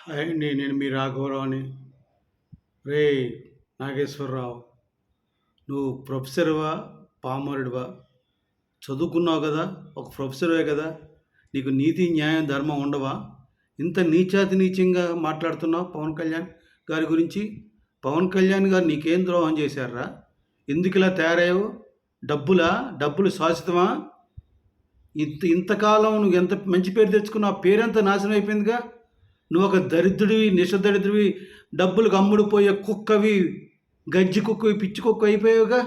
Hi అండి. నేను మీ రాఘవరావుని. రే నాగేశ్వరరావు, నువ్వు ప్రొఫెసర్వా, పామరుడివా? చదువుకున్నావు కదా, ఒక ప్రొఫెసర్వే కదా. నీకు నీతి న్యాయం ధర్మం ఉండవా? ఇంత నీచాతి నీచంగా మాట్లాడుతున్నావు పవన్ కళ్యాణ్ గారి గురించి. పవన్ కళ్యాణ్ గారు నీకేం ద్రోహం చేశారా? ఎందుకు ఇలా తయారయ్యావు? డబ్బులు శాశ్వతమా? ఇంతకాలం నువ్వు ఎంత మంచి పేరు తెచ్చుకున్నావు, ఆ పేరంతా నాశనం అయిపోయిందిగా. నువ్వు ఒక దరిద్రుడివి, నిషదరిద్రుడివి, డబ్బులకు అమ్ముడుపోయే కుక్కవి, గజ్జి కుక్కవి, పిచ్చి కుక్క అయిపోయావుగా.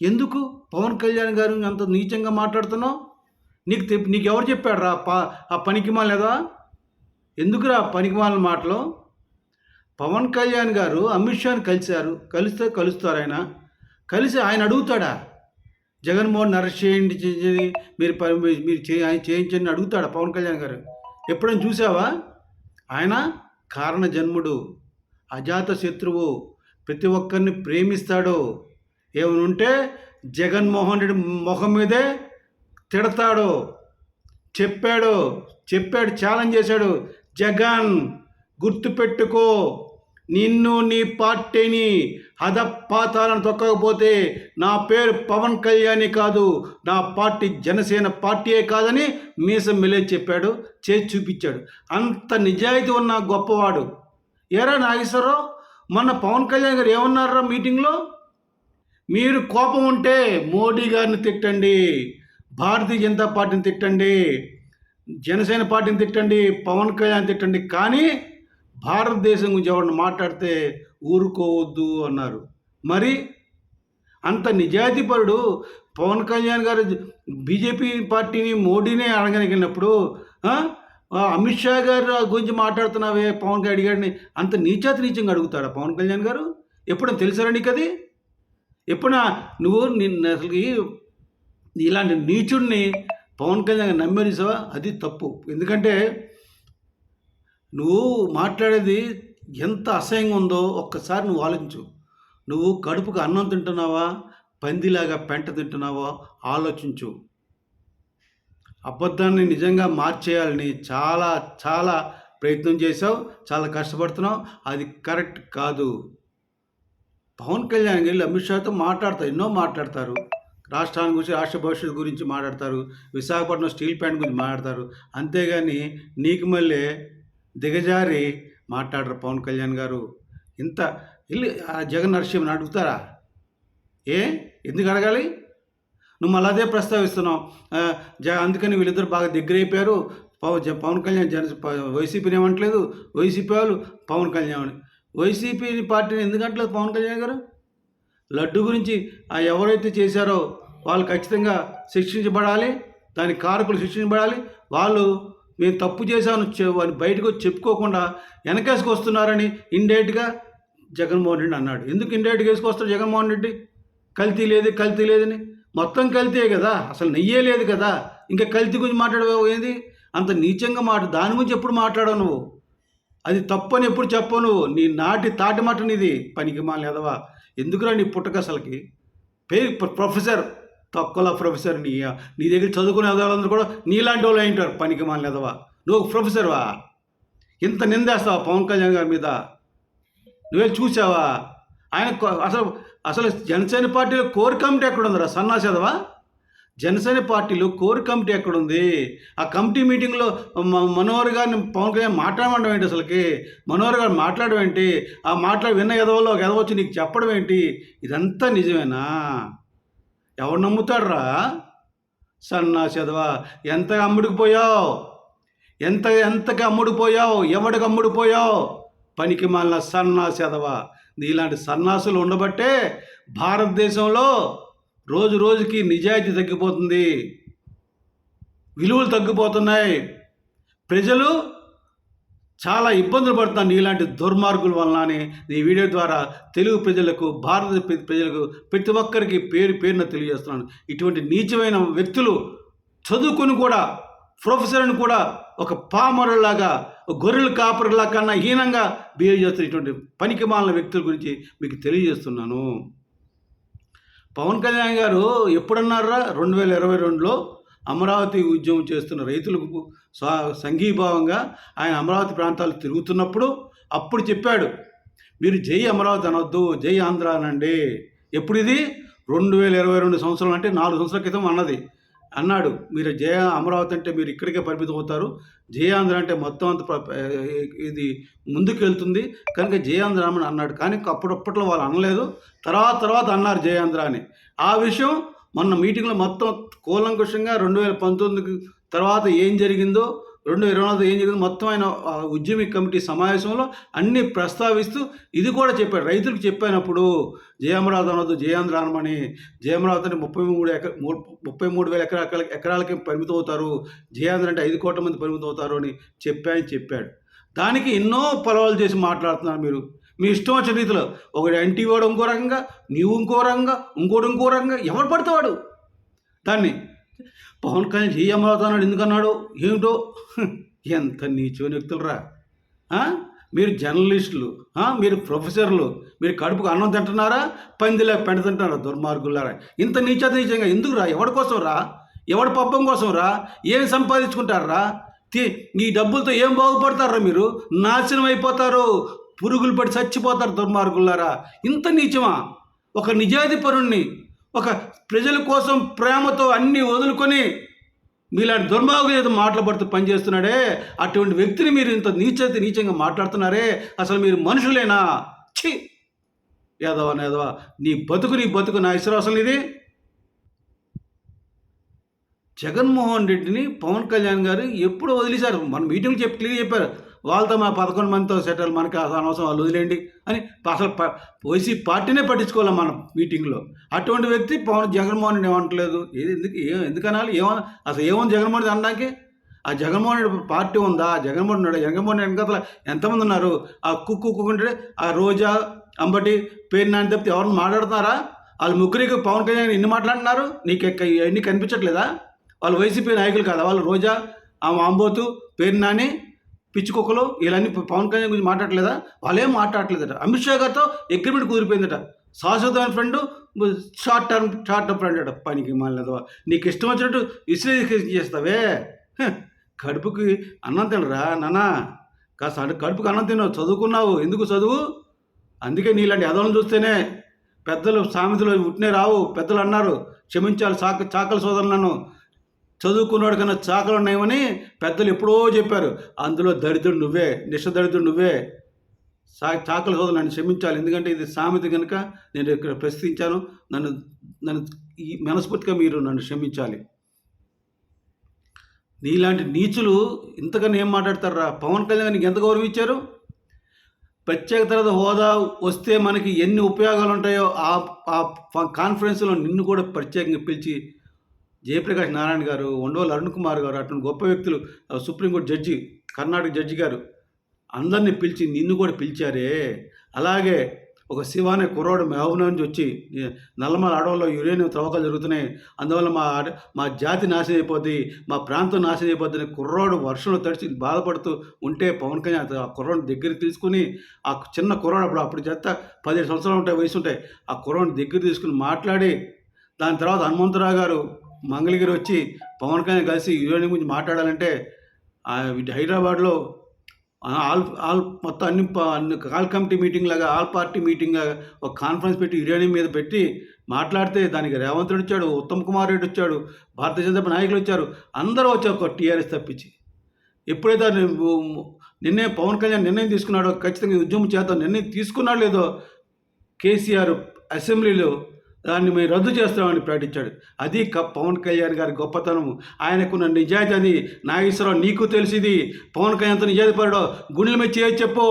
ఎందుకు పవన్ కళ్యాణ్ గారు అంత నీచంగా మాట్లాడుతున్నావు? నీకు ఎవరు చెప్పాడు రా ఆ పనికిమాలేదా? ఎందుకురా పనికిమాలిన మాటలు? పవన్ కళ్యాణ్ గారు అమిత్ షాని కలుస్తారు. కలిసి ఆయన అడుగుతాడా జగన్మోహన్ అరెస్ట్ చేయండి, మీరు చేయించండి అడుగుతాడా పవన్ కళ్యాణ్ గారు? ఎప్పుడైనా చూసావా? ఆయన కారణ జన్ముడు, అజాత శత్రువు, ప్రతి ఒక్కరిని ప్రేమిస్తాడు. ఏమనుంటే జగన్మోహన్ రెడ్డి ముఖం మీదే తిడతాడు. చెప్పాడు, ఛాలెంజ్ చేశాడు. జగన్ గుర్తుపెట్టుకో, నిన్ను నీ పార్టీని హదపాతాలను తొక్కకపోతే నా పేరు పవన్ కళ్యాణ్ కాదు, నా పార్టీ జనసేన పార్టీయే కాదని మీసం మెలే చెప్పాడు, చేసి చూపించాడు. అంత నిజాయితీ ఉన్న గొప్పవాడు. ఏరా నాగేశ్వరరావు, మొన్న పవన్ కళ్యాణ్ గారు ఏమన్నారా మీటింగ్లో? మీరు కోపం ఉంటే మోడీ గారిని తిట్టండి, భారతీయ జనతా పార్టీని తిట్టండి, జనసేన పార్టీని తిట్టండి, పవన్ కళ్యాణ్ తిట్టండి, కానీ భారతదేశం గురించి ఎవరిని మాట్లాడితే ఊరుకోవద్దు అన్నారు. మరి అంత నిజాయితీపరుడు పవన్ కళ్యాణ్ గారు బీజేపీ పార్టీని, మోడీనే అడగలిగినప్పుడు అమిత్ షా గారు గురించి మాట్లాడుతున్నావే పవన్ కళ్యాణ్ గారిని, అంత నీచంగా అడుగుతాడా పవన్ కళ్యాణ్ గారు? ఎప్పుడైనా తెలుసారా నీకు అది? ఎప్పుడైనా నువ్వు అసలుకి ఇలాంటి నీచుడిని పవన్ కళ్యాణ్ నమ్మేసావా? అది తప్పు. ఎందుకంటే నువ్వు మాట్లాడేది ఎంత అసహ్యంగా ఉందో ఒక్కసారి నువ్వు ఆలోచించు. నువ్వు కడుపుకు అన్నం తింటున్నావా, పందిలాగా పెంట తింటున్నావా ఆలోచించు. అబద్ధాన్ని నిజంగా మార్చేయాలని చాలా చాలా ప్రయత్నం చేసావు, చాలా కష్టపడుతున్నావు. అది కరెక్ట్ కాదు. పవన్ కళ్యాణ్ వెళ్ళి అమిత్ షాతో మాట్లాడతారు, ఎన్నో మాట్లాడతారు. రాష్ట్రాన్ని గురించి, రాష్ట్ర భవిష్యత్తు గురించి మాట్లాడతారు, విశాఖపట్నం స్టీల్ ప్లాంట్ గురించి మాట్లాడతారు. అంతేగాని నీకు మళ్ళీ దిగజారి మాట్లాడరు పవన్ కళ్యాణ్ గారు. ఇంత వెళ్ళి జగన్ నరసింహని అడుగుతారా? ఎందుకు అడగాలి? నువ్వు మళ్ళీ అదే ప్రస్తావిస్తున్నావు. అందుకని వీళ్ళిద్దరు బాగా దగ్గర అయిపోయారు. పవన్ కళ్యాణ్ వైసీపీని ఏమంటలేదు, వైసీపీ వాళ్ళు పవన్ కళ్యాణ్. వైసీపీ పార్టీని ఎందుకు అంటలేదు పవన్ కళ్యాణ్ గారు? లడ్డు గురించి ఎవరైతే చేశారో వాళ్ళు ఖచ్చితంగా శిక్షించబడాలి, దానికి కారకులు శిక్షించబడాలి. వాళ్ళు మేము తప్పు చేశాను అని బయటకు వచ్చి చెప్పుకోకుండా వెనకేసుకు వస్తున్నారని ఇండైరెక్ట్గా జగన్మోహన్ రెడ్డి అన్నాడు. ఎందుకు ఇండైరెక్ట్గా వేసుకొస్తాడు జగన్మోహన్ రెడ్డి? కల్తీ లేదని. మొత్తం కల్తీయే కదా, అసలు నెయ్యే లేదు కదా, ఇంకా కల్తీ గురించి మాట్లాడవు ఏంది? అంత నీచంగా దాని గురించి ఎప్పుడు మాట్లాడవు నువ్వు? అది తప్పని ఎప్పుడు చెప్పవు నువ్వు. నీ తాటి మాట నీది, పనికి మాల ఎదవా. ఎందుకురా నీ పుట్టక అసలుకి? ప్రొఫెసర్, తక్కువ ప్రొఫెసర్. నీ దగ్గర చదువుకునే వాళ్ళందరూ కూడా నీలాంటి వాళ్ళు అయింటారు, పనికి మాల ఎదవా. నువ్వు ప్రొఫెసర్వా? ఇంత నిందేస్తావా పవన్ కళ్యాణ్ గారి మీద? నువ్వే చూసావా? ఆయన అసలు జనసేన పార్టీలో కోర్ కమిటీ ఎక్కడుందిరా సన్నాసేదవా? జనసేన పార్టీలో కోర్ కమిటీ ఎక్కడుంది? ఆ కమిటీ మీటింగ్లో మనోహర్ గారిని పవన్ కళ్యాణ్ మాట్లాడడం ఏంటి? అసలుకి మనోహర్ గారు మాట్లాడడం ఏంటి? ఆ విన్న ఎదవలో ఒక ఎదవచ్చి నీకు చెప్పడం ఏంటి? ఇదంతా నిజమేనా? ఎవరు నమ్ముతాడురా సన్నాసేదవా? ఎంతగా అమ్ముడుకుపోయావు? ఎంతగా అమ్ముడుపోయావు? ఎవడికి అమ్ముడుపోయావు? పనికి మాలిన సన్నాసేదవా. ఇలాంటి సన్నాసులు ఉండబట్టే భారతదేశంలో రోజు రోజుకి నిజాయితీ తగ్గిపోతుంది, విలువలు తగ్గిపోతున్నాయి, ప్రజలు చాలా ఇబ్బందులు పడుతున్నారు ఇలాంటి దుర్మార్గుల వలన అని ఈ వీడియో ద్వారా తెలుగు ప్రజలకు, భారత ప్రజలకు, ప్రతి ఒక్కరికి పేరున తెలియజేస్తున్నాను. ఇటువంటి నీచమైన వ్యక్తులు చదువుకొని కూడా, ప్రొఫెసర్ని కూడా ఒక పామరులాగా, గొర్రెల కాపరులా కన్నా హీనంగా బిహేవ్ చేస్తున్న ఇటువంటి పనికి మాలిన వ్యక్తుల గురించి మీకు తెలియజేస్తున్నాను. పవన్ కళ్యాణ్ గారు ఎప్పుడన్నారా? 2022లో అమరావతి ఉద్యమం చేస్తున్న రైతులకు సంఘీభావంగా ఆయన అమరావతి ప్రాంతాలు తిరుగుతున్నప్పుడు అప్పుడు చెప్పాడు, మీరు జై అమరావతి అనొద్దు, జై ఆంధ్ర అనండి. ఎప్పుడు ఇది 2022 సంవత్సరం, అంటే 4 సంవత్సరాల క్రితం అన్నాడు. మీరు జయ అమరావతి అంటే మీరు ఇక్కడికే పరిమితం అవుతారు, జయాంధ్ర అంటే మొత్తం అంత ఇది ముందుకు వెళ్తుంది కనుక జయాంధ్ర అని అన్నాడు. కానీ అప్పుడప్పట్లో వాళ్ళు అనలేదు, తర్వాత అన్నారు జయాంధ్ర అని. ఆ విషయం మొన్న మీటింగ్లో మొత్తం కూలంకుషంగా 2019 తర్వాత ఏం జరిగిందో, 2024 ఏం జరిగిందో మొత్తం ఆయన ఉద్యమి కమిటీ సమావేశంలో అన్నీ ప్రస్తావిస్తూ ఇది కూడా చెప్పాడు. రైతులకు చెప్పినప్పుడు జయమరావతి అనొద్దు, జయాంధ్ర అనమని. జయమరావతి అంటే 33,000 ఎకరాలకి పరిమితం అవుతారు, జయాంధ్ర అంటే 5 కోట్ల మంది పరిమితం అవుతారు అని చెప్పాడు. దానికి ఎన్నో పొలవాలు చేసి మాట్లాడుతున్నారు మీరు, మీ ఇష్టం వచ్చిన రీతిలో. ఒకటి ఎన్టీ వాడు ఇంకో రకంగా, నీవు ఇంకో రకంగా, ఇంకో రకంగా, ఎవడు పడతావాడు దాన్ని. పవన్ కళ్యాణ్ జై అమరావతి అన్నాడు, ఎందుకన్నాడు ఏమిటో. ఎంత నీచోని వ్యక్తులరా మీరు, జర్నలిస్టులు, మీరు ప్రొఫెసర్లు, మీరు కడుపుకు అన్నం తింటున్నారా, పందిలా పెంట తింటున్నారా, దుర్మార్గులారా. ఇంత నీచంగా ఎందుకురా? ఎవడి కోసం రా? ఎవడి పబ్బం కోసం రా? ఏం సంపాదించుకుంటారా? ఈ డబ్బులతో ఏం బాగుపడతారా? మీరు నాశనం అయిపోతారు, పురుగులు పడి చచ్చిపోతారు దుర్మార్గులారా. ఇంత నీచమా? ఒక నిజాయితీ పరుణ్ణి, ఒక ప్రజల కోసం ప్రేమతో అన్నీ వదులుకొని మీలాంటి దుర్మార్గులు ఏదో మాట్లాడుతూ పనిచేస్తున్నాడే, అటువంటి వ్యక్తిని మీరు ఇంత నీచంగా మాట్లాడుతున్నారే, అసలు మీరు మనుషులేనా? ఛీ యాదవ, నీ బతుకు నా విశ్వాసం ఇది. జగన్మోహన్ రెడ్డిని పవన్ కళ్యాణ్ గారు ఎప్పుడు వదిలేశారు. మన మీటింగ్లు క్లియర్ చెప్పారు, వాళ్ళతో మా 11 మందితో సెటిల్, మనకి అనవసరం, వాళ్ళు వదిలేండి అని. అసలు వైసీ పార్టీనే పట్టించుకోవాలి మన మీటింగ్లో. అటువంటి వ్యక్తి జగన్మోహన్ రెడ్డి ఏమంటలేదు. ఎందుకనాలి? అసలు ఏముంది జగన్మోహన్ రెడ్డి అనడానికి? ఆ జగన్మోహన్ రెడ్డి పార్టీ ఉందా? జగన్మోహన్ రెడ్డి వెనకాల ఎంతమంది ఉన్నారు? ఆ కుక్కుంటే ఆ రోజా, అంబటి, పేరు నాని తప్పితే ఎవరిని మాట్లాడుతున్నారా? వాళ్ళు ముగ్గురికి పవన్ కళ్యాణ్ ఇన్ని మాట్లాడుతున్నారు, నీకు ఇవన్నీ కనిపించట్లేదా? వాళ్ళు వైసీపీ నాయకులు కాదా? వాళ్ళు రోజా, అంబోతు, పేరు నాని, పిచ్చుకొక్కలు, వీళ్ళన్నీ పవన్ కళ్యాణ్ గురించి మాట్లాడలేదా? వాళ్ళేం మాట్లాడలేదట. అమిత్ షా గారితో అగ్రిమెంట్ కుదిరిపోయిందట, శాశ్వతమైన ఫ్రెండ్, షార్ట్ టర్మ్ ఫ్రెండ్ అట. పనికి మాలేదవా, నీకు ఇష్టం వచ్చినట్టు విశ్లేషణ చేస్తావే. కడుపుకి అన్నం తినరా నాన్న, కాస్త కడుపుకి అన్నం తినవు, చదువుకున్నావు, ఎందుకు చదువు? అందుకే నీలాంటి ఎదలను చూస్తేనే పెద్దలు సామెతలు ఉట్నే రావు. పెద్దలు అన్నారు, క్షమించాలి చాకల సోదరులను, చదువుకున్నాడు కన్నా చాకలు ఉన్నాయని పెద్దలు ఎప్పుడో చెప్పారు. అందులో దరిద్రుడు నువ్వే, దరిద్రుడు నువ్వే. చాకల సోదరులు నన్ను క్షమించాలి, ఎందుకంటే ఇది సామెత కనుక నేను ఇక్కడ ప్రశ్నించాను. నన్ను ఈ మనస్ఫూర్తిగా మీరు నన్ను క్షమించాలి. నీలాంటి నీచులు ఇంతకన్నా ఏం మాట్లాడతారా? పవన్ కళ్యాణ్కి ఎంత గౌరవం ఇచ్చారు? ప్రత్యేక తరగతి హోదా వస్తే మనకి ఎన్ని ఉపయోగాలు ఉంటాయో ఆ కాన్ఫరెన్స్లో నిన్ను కూడా ప్రత్యేకంగా పిలిచి జయప్రకాష్ నారాయణ గారు, ఉండవల్లి అరుణ్ కుమార్ గారు, అటువంటి గొప్ప వ్యక్తులు, సుప్రీంకోర్టు జడ్జి, కర్ణాటక జడ్జి గారు, అందరినీ పిలిచి నిన్ను కూడా పిలిచారే. అలాగే ఒక శివ అనే కుర్రాడు మహబూబ్ నుంచి వచ్చి, నల్లమల అడవుల్లో యురేనియం త్రవ్వకాలు జరుగుతున్నాయి, అందువల్ల మా జాతి నాశనం అయిపోద్ది, మా ప్రాంతం నాశనం అయిపోద్ది అని కుర్రాడు వర్షంలో తడిచి బాధపడుతూ ఉంటే పవన్ కళ్యాణ్ ఆ కుర్రాడు దగ్గర తీసుకుని, ఆ చిన్న కుర్రాడు అప్పుడు చేత 17 సంవత్సరాలు ఉంటాయి, వయసు ఉంటాయి, ఆ కుర్రాడు దగ్గర తీసుకుని మాట్లాడి, దాని తర్వాత హనుమంతరావు గారు మంగళగిరి వచ్చి పవన్ కళ్యాణ్ కలిసి యురేనియం గురించి మాట్లాడాలంటే హైదరాబాద్లో ఆల్ మొత్తం అన్ని ఆల్ కమిటీ మీటింగ్ లాగా, ఆల్ పార్టీ మీటింగ్ ఒక కాన్ఫరెన్స్ పెట్టి యురేనియం మీద పెట్టి మాట్లాడితే దానికి రేవంత్ రెడ్డి వచ్చాడు, ఉత్తమ్ కుమార్ రెడ్డి వచ్చాడు, భారతీయ జనతా పార్టీ నాయకులు వచ్చారు, అందరూ వచ్చారు ఒక టీఆర్ఎస్ తప్పించి. ఎప్పుడైతే నిన్నే పవన్ కళ్యాణ్ నిర్ణయం తీసుకున్నాడో, ఖచ్చితంగా ఉద్యమం చేద్దాం నిర్ణయం తీసుకున్నాడు లేదో, కేసీఆర్ అసెంబ్లీలో దాన్ని మేము రద్దు చేస్తామని ప్రకటించాడు. అది పవన్ కళ్యాణ్ గారి గొప్పతనము, ఆయనకున్న నిజాయితీ. అది నాగేశ్వరరావు నీకు తెలిసింది, పవన్ కళ్యాణ్తో నిజాయితీ పడో, గుండెల మీద చేయొచ్చు చెప్పు.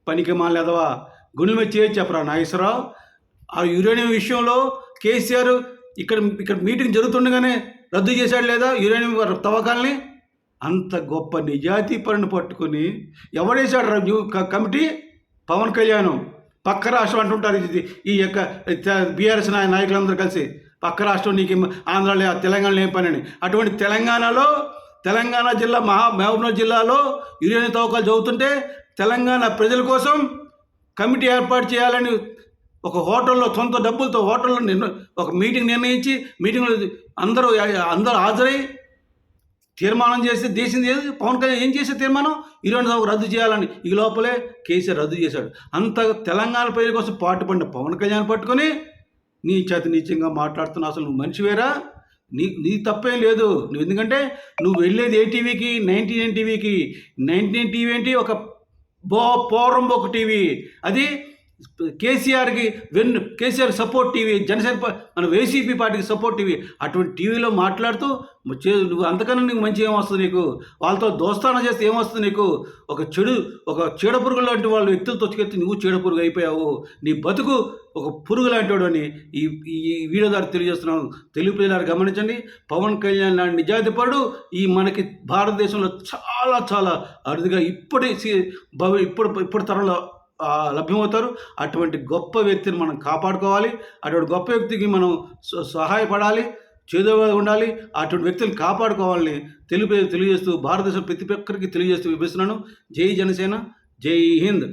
పనికి మాలేదవా, గుండెల మీద చేయొచ్చు చెప్పరా నాగేశ్వరరావు. ఆ యురేనియం విషయంలో కేసీఆర్ ఇక్కడ మీటింగ్ జరుగుతుండగానే రద్దు చేశాడు లేదా యురేనియం తవ్వకాలని? అంత గొప్ప నిజాయితీ పరుని పట్టుకుని ఎవడేశాడు కమిటీ? పవన్ కళ్యాణ్. పక్క రాష్ట్రం అంటుంటారు, ఈ యొక్క బీఆర్ఎస్ నాయకులందరూ కలిసి పక్క రాష్ట్రం నీకు ఆంధ్రాలో తెలంగాణలో ఏం పని అని. అటువంటి తెలంగాణ జిల్లా మహబూబ్నగర్ జిల్లాలో యురేనియం తవ్వకాలు జరుగుతుంటే తెలంగాణ ప్రజల కోసం కమిటీ ఏర్పాటు చేయాలని ఒక హోటల్లో సొంత డబ్బులతో హోటల్లో ఒక మీటింగ్ నిర్ణయించి మీటింగ్లో అందరూ అందరూ హాజరై తీర్మానం చేస్తే దేశం పవన్ కళ్యాణ్ ఏం చేసే తీర్మానం 27 రద్దు చేయాలని. ఈ లోపలే కేసీఆర్ రద్దు చేశాడు. అంత తెలంగాణ ప్రజల కోసం పాటుపడిన పవన్ కళ్యాణ్ పట్టుకొని నీ చేత నీచంగా మాట్లాడుతున్నావు. అసలు నువ్వు మనిషివేరా? నీ తప్పేం లేదు. నువ్వు ఎందుకంటే నువ్వు వెళ్ళేది ఏ టీవీకి? 99 టీవీకి. 99 టీవీ ఏంటి? ఒక పోరంబోకు టీవీ. అది కేసీఆర్కి కేసీఆర్ సపోర్ట్ టీవీ, జనసేన మన వైసీపీ పార్టీకి సపోర్ట్ టీవీ. అటువంటి టీవీలో మాట్లాడుతూ నువ్వు అంతకన్నా నీకు మంచి ఏమొస్తుంది? నీకు వాళ్ళతో దోస్తానం చేస్తే ఏమొస్తుంది నీకు? ఒక చీడపురుగు లాంటి వాళ్ళ వ్యక్తులతో వచ్చి నువ్వు చీడపురుగు అయిపోయావు. నీ బతుకు ఒక పురుగు లాంటివాడు అని ఈ వీడియో ద్వారా తెలియజేస్తున్నాను. తెలుగు ప్రజలు గమనించండి. పవన్ కళ్యాణ్ లాంటి నిజాయితీపరుడు ఈ మనకి భారతదేశంలో చాలా చాలా అరుదుగా ఇప్పుడు తరంలో లభ్యమవుతారు. అటువంటి గొప్ప వ్యక్తిని మనం కాపాడుకోవాలి. అటువంటి గొప్ప వ్యక్తికి మనం సహాయపడాలి, చేదోగా ఉండాలి. అటువంటి వ్యక్తులను కాపాడుకోవాలని తెలియజేస్తూ భారతదేశం ప్రతి ఒక్కరికి తెలియజేస్తూ విభిస్తున్నాను. జై జనసేన, జై హింద్.